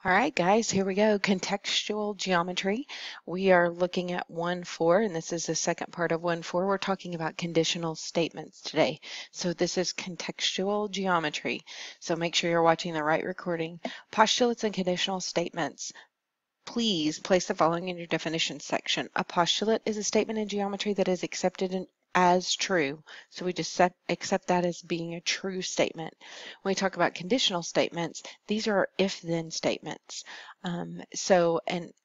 All right, guys, here we go. Contextual geometry. We are looking at 1.4, and this is the second part of 1.4. We're talking about conditional statements today. So this is contextual geometry. So make sure you're watching the right recording. Postulates and conditional statements. Please place the following in your definition section. A postulate is a statement in geometry that is accepted as true. So we just accept that as being a true statement. When we talk about conditional statements, these are if-then statements. So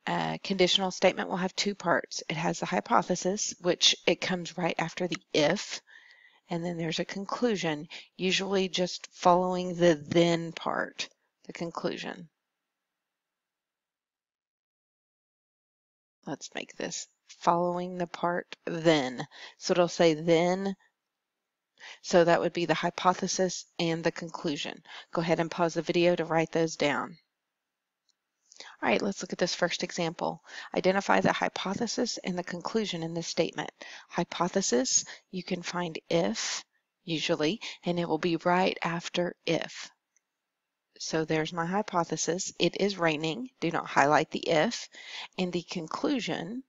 a conditional statement will have two parts. It has the hypothesis, which it comes right after the if, and then there's a conclusion, usually just following the then part, the conclusion. Let's make this following the part then. So it'll say then, so that would be the hypothesis and the conclusion. Go ahead and pause the video to write those down. All right, let's look at this first example. Identify the hypothesis and the conclusion in this statement. Hypothesis, you can find if, usually, and it will be right after if. So there's my hypothesis. It is raining. Do not highlight the if. And the conclusion,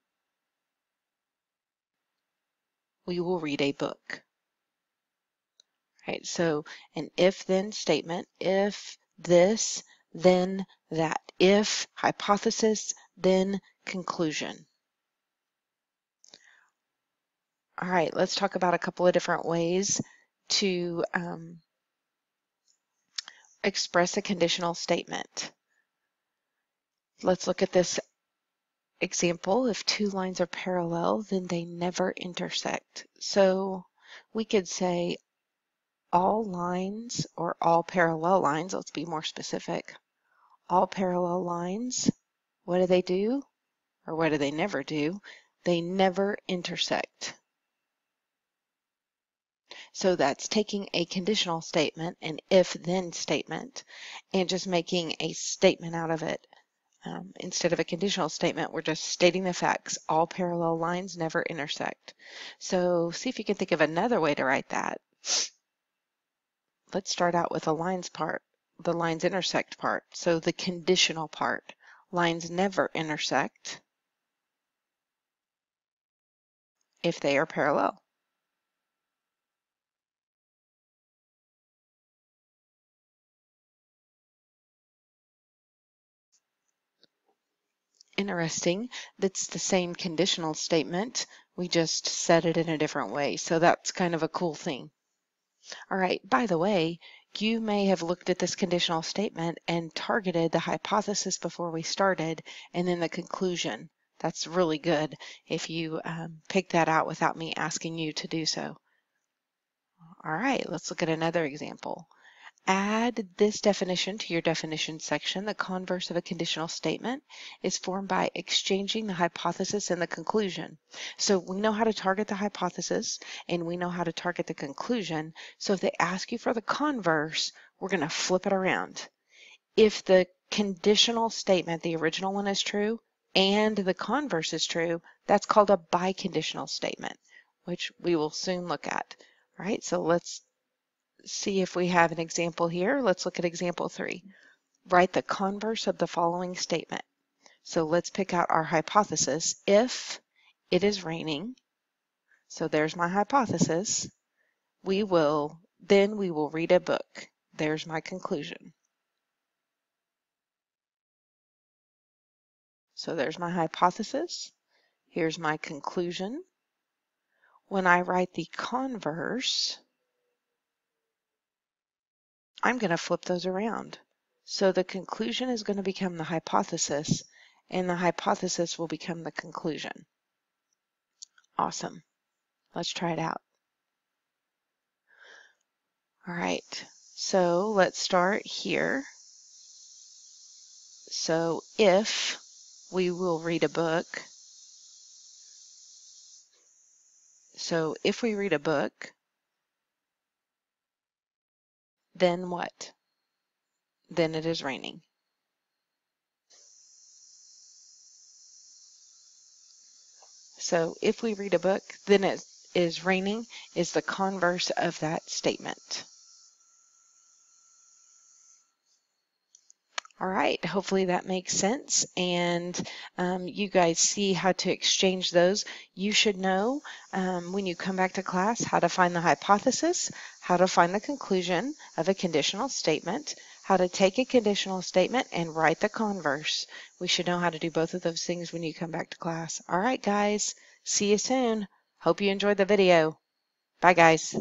we will read a book. Right, so an if-then statement, if this, then that. If hypothesis, then conclusion. All right, let's talk about a couple of different ways to express a conditional statement. Let's look at this example. If two lines are parallel, then they never intersect. So we could say all lines or all parallel lines, let's be more specific. All parallel lines, what do they do? Or what do they never do? They never intersect. So that's taking a conditional statement, an if-then statement, and just making a statement out of it. Instead of a conditional statement, we're just stating the facts. All parallel lines never intersect. So see if you can think of another way to write that. Let's start out with the lines part, the lines intersect part. So the conditional part. Lines never intersect if they are parallel. Interesting. That's the same conditional statement. We just said it in a different way. So that's kind of a cool thing. All right, by the way, you may have looked at this conditional statement and targeted the hypothesis before we started and then the conclusion. That's really good if you pick that out without me asking you to do so. All right, let's look at another example. Add this definition to your definition section. The converse of a conditional statement is formed by exchanging the hypothesis and the conclusion. So we know how to target the hypothesis and we know how to target the conclusion. So if they ask you for the converse, we're going to flip it around. If the conditional statement, the original one, is true and the converse is true, that's called a biconditional statement, which we will soon look at. All right, so let's see if we have an example here. Let's look at example 3. Write the converse of the following statement. So let's pick out our hypothesis. If it is raining, so there's my hypothesis, then we will read a book. There's my conclusion. So there's my hypothesis. Here's my conclusion. When I write the converse, I'm going to flip those around. So the conclusion is going to become the hypothesis, and the hypothesis will become the conclusion. Awesome. Let's try it out. All right, so let's start here. So if we will read a book, so if we read a book, then what? Then it is raining. So if we read a book, then it is raining is the converse of that statement. All right, hopefully that makes sense, and you guys see how to exchange those. You should know when you come back to class how to find the hypothesis, how to find the conclusion of a conditional statement, how to take a conditional statement and write the converse. We should know how to do both of those things when you come back to class. All right, guys, see you soon. Hope you enjoyed the video. Bye, guys.